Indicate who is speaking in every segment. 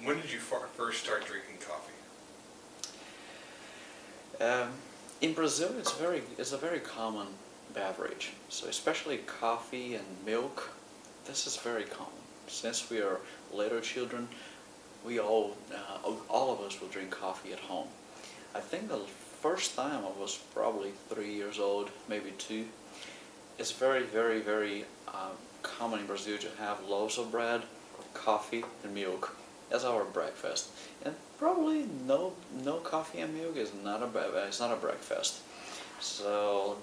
Speaker 1: When did you first start drinking coffee?
Speaker 2: In Brazil, it's a very common beverage. So especially coffee and milk, this is very common. Since we are little children, we all of us will drink coffee at home. I think the first time I was probably 3 years old, maybe two. It's very common in Brazil to have loaves of bread, coffee, and milk as our breakfast. And probably no coffee and milk is not a breakfast. So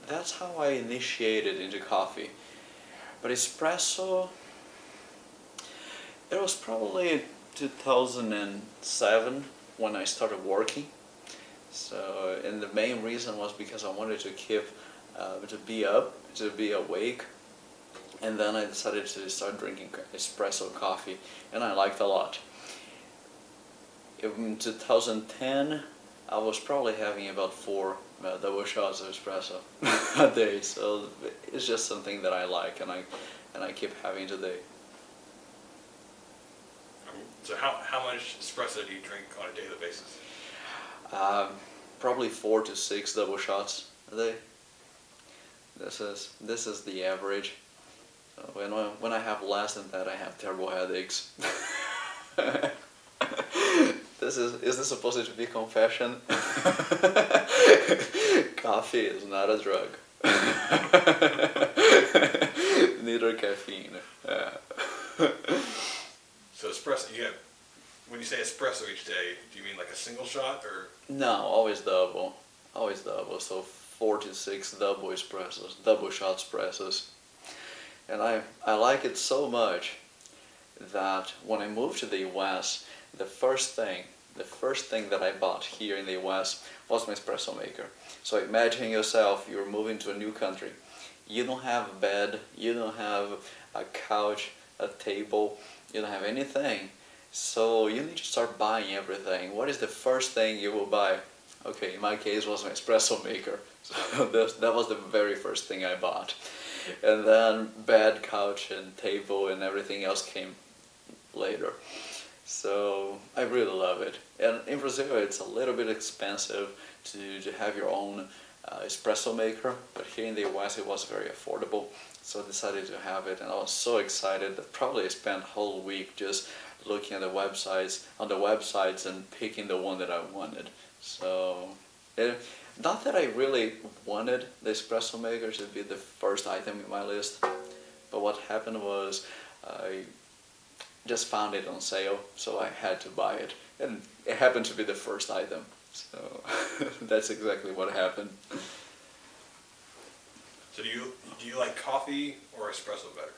Speaker 2: that's how I initiated into coffee. But espresso, it was probably 2007 when I started working. So, and the main reason was because I wanted to keep, to be awake. And then I decided to start drinking espresso coffee, and I liked it a lot. In 2010, I was probably having about 4 double shots of espresso a day. So it's just something that I like, and I keep having today.
Speaker 1: So how much espresso do you drink on a daily basis?
Speaker 2: Probably 4 to 6 double shots a day. This is the average. When I have less than that, I have terrible headaches. Is this supposed to be confession? Coffee is not a drug. Neither caffeine. Yeah.
Speaker 1: So espresso, when you say espresso each day, do you mean like a single shot or?
Speaker 2: No, always double. Always double. So 4 to 6 double espressos, double shot espressos. And I like it so much that when I moved to the US, the first thing that I bought here in the US was my espresso maker. So imagine yourself, you're moving to a new country. You don't have a bed, you don't have a couch, a table, you don't have anything. So you need to start buying everything. What is the first thing you will buy? Okay, in my case was my espresso maker. So that was the very first thing I bought. And then bed, couch, and table, and everything else came later. So I really love it. And in Brazil, it's a little bit expensive to have your own espresso maker, but here in the US, it was very affordable. So I decided to have it, and I was so excited that probably I spent a whole week just looking at the websites and picking the one that I wanted. So not that I really wanted the espresso maker to be the first item in my list, but what happened was I just found it on sale, so I had to buy it, and it happened to be the first item. So that's exactly what happened.
Speaker 1: So do you like coffee or espresso better?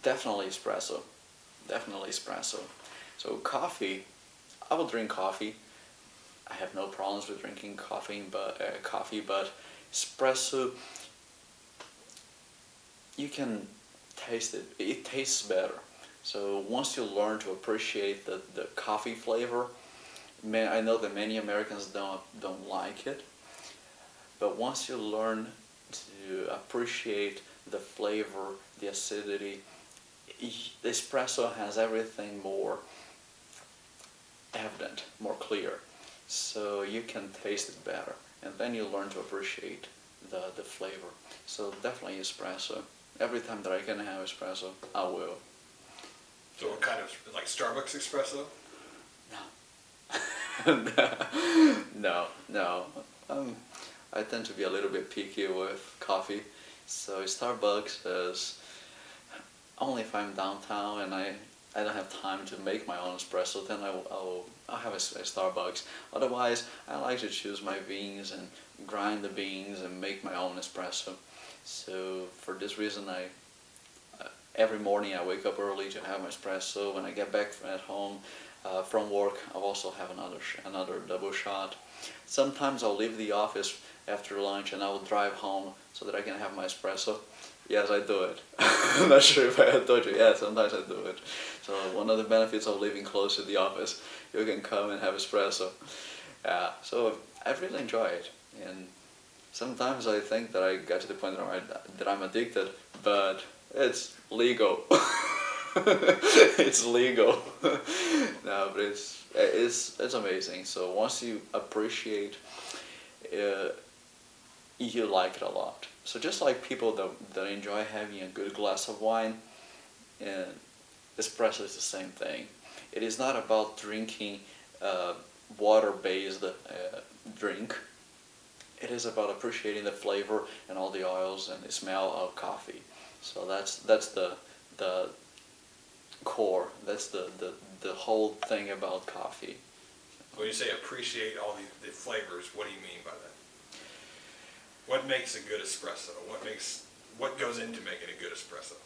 Speaker 2: Definitely espresso. Definitely espresso. So coffee, I will drink coffee. I have no problems with drinking coffee, but espresso, you can taste it. It tastes better. So once you learn to appreciate the coffee flavor, I know that many Americans don't like it, but once you learn to appreciate the flavor, the acidity, the espresso has everything more evident, more clear. So you can taste it better, and then you learn to appreciate the flavor. So definitely espresso. Every time that I can have espresso, I will.
Speaker 1: So what kind of, like Starbucks espresso?
Speaker 2: No. No. I tend to be a little bit picky with coffee, so Starbucks is only if I'm downtown and I don't have time to make my own espresso, then I'll have a Starbucks. Otherwise, I like to choose my beans and grind the beans and make my own espresso. So for this reason, every morning I wake up early to have my espresso. When I get back at home from work, I'll also have another double shot. Sometimes I'll leave the office after lunch and I will drive home so that I can have my espresso. Yes, I do it. I'm not sure if I had told you. Yeah, sometimes I do it. So one of the benefits of living close to the office, you can come and have espresso. Yeah, so I really enjoy it. And sometimes I think that I got to the point that I'm addicted, but it's legal. it's legal. No, but it's amazing. So once you appreciate, uh, you like it a lot. So just like people that enjoy having a good glass of wine, and espresso is the same thing. It is not about drinking water-based drink. It is about appreciating the flavor and all the oils and the smell of coffee. So that's the core. That's the whole thing about coffee.
Speaker 1: When you say appreciate all the flavors, what do you mean by that? What makes a good espresso? What goes into making a good espresso?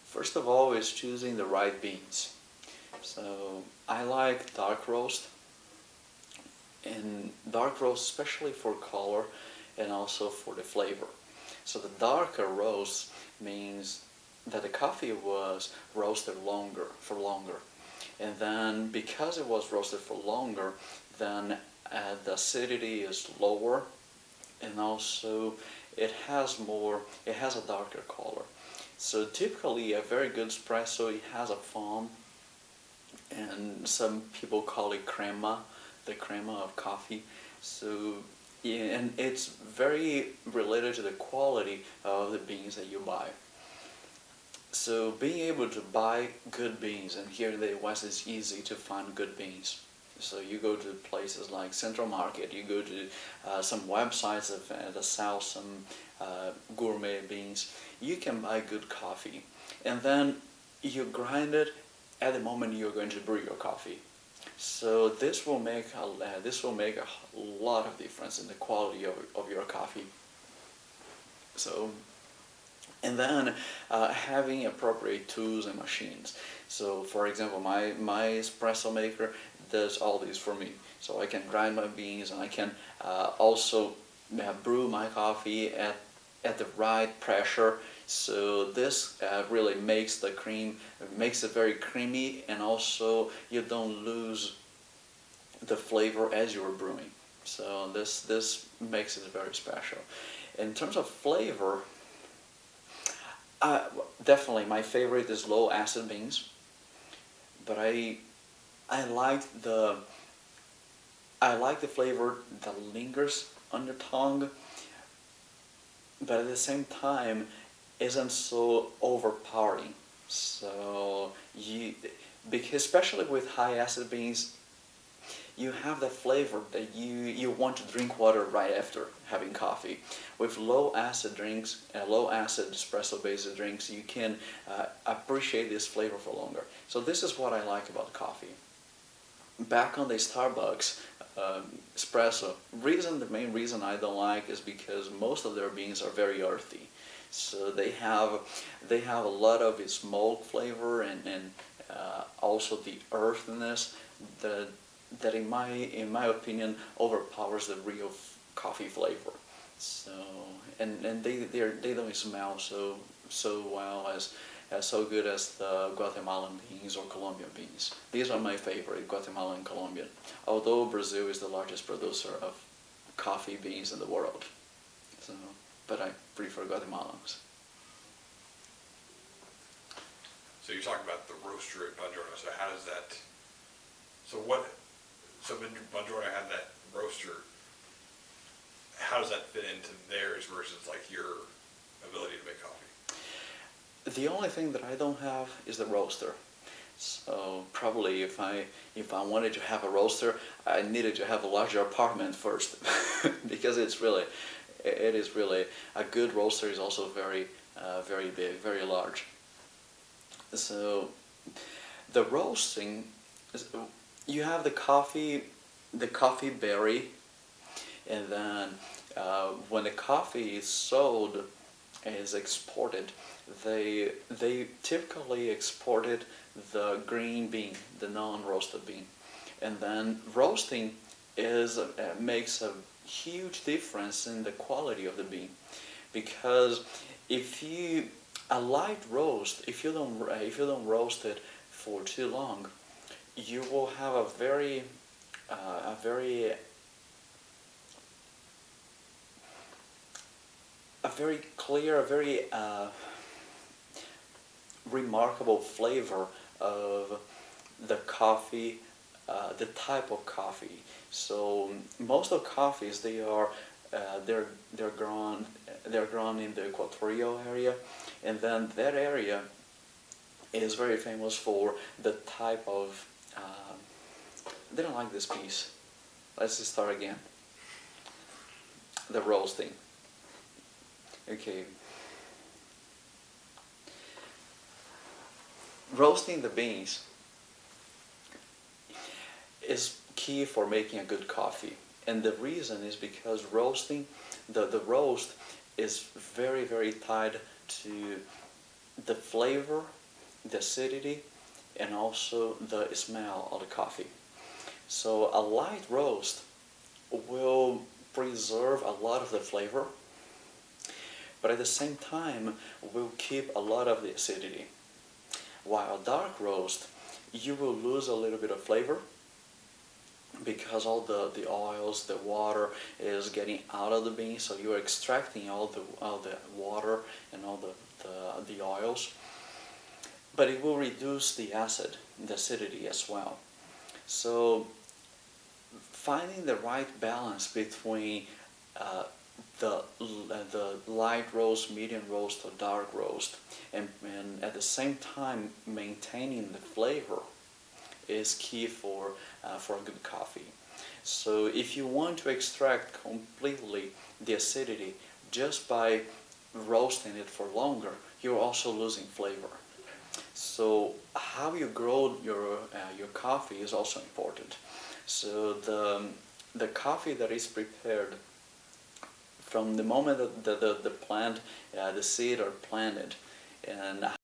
Speaker 2: First of all is choosing the right beans. So I like dark roast, and dark roast especially for color and also for the flavor. So the darker roast means that the coffee was roasted for longer. And then because it was roasted for longer, then the acidity is lower, and also it has a darker color. So typically a very good espresso, it has a foam, and some people call it crema, the crema of coffee. So yeah, and it's very related to the quality of the beans that you buy. So being able to buy good beans, and here in the US it's easy to find good beans. So you go to places like Central Market, you go to some websites that sell some gourmet beans. You can buy good coffee, and then you grind it at the moment you're going to brew your coffee. So this will make a lot of difference in the quality of your coffee. So, and then having appropriate tools and machines. So for example, my espresso maker does all these for me. So I can grind my beans, and I can also brew my coffee at the right pressure. So this really makes the cream, makes it very creamy, and also you don't lose the flavor as you're brewing. So this makes it very special. In terms of flavor, definitely my favorite is low acid beans, but I like the flavor that lingers on your tongue, but at the same time isn't so overpowering. So because especially with high acid beans, you have that flavor that you want to drink water right after having coffee. With low acid drinks, low acid espresso based drinks, you can appreciate this flavor for longer. So this is what I like about coffee. Back on the Starbucks espresso, the main reason I don't like is because most of their beans are very earthy. So they have a lot of smoke flavor and also the earthiness that in my opinion overpowers the real coffee flavor. So and they don't smell so well as so good as the Guatemalan beans or Colombian beans. These are my favorite, Guatemalan and Colombian. Although Brazil is the largest producer of coffee beans in the world. So, but I prefer Guatemalans.
Speaker 1: So you're talking about the roaster at Buongiorno. So how does that? So Buongiorno had that roaster. How does that fit into theirs versus like your ability to make coffee?
Speaker 2: The only thing that I don't have is the roaster. So probably if I wanted to have a roaster, I needed to have a larger apartment first, because it is really a good roaster is also very big, very large. So the roasting, you have the coffee berry, and then when the coffee is sold, is exported, they typically exported the green bean, the non-roasted bean, and then roasting makes a huge difference in the quality of the bean, because if you don't roast it for too long, you will have a very clear, a very remarkable flavor of the coffee, the type of coffee. So most of coffees, they're grown in the equatorial area, and then that area is very famous for the type of. Didn't like this piece. Let's just start again. The roasting. Okay. Roasting the beans is key for making a good coffee. And the reason is because roasting, the roast is very, very tied to the flavor, the acidity, and also the smell of the coffee. So a light roast will preserve a lot of the flavor, but at the same time will keep a lot of the acidity. While a dark roast, you will lose a little bit of flavor because all the oils, the water is getting out of the beans, so you're extracting all the water and all the oils. But it will reduce the acidity as well. So finding the right balance between the light roast, medium roast, or dark roast, and at the same time maintaining the flavor is key for a good coffee. So if you want to extract completely the acidity just by roasting it for longer, you're also losing flavor. So how you grow your coffee is also important. So the coffee that is prepared from the moment that the plant, the seed are planted, and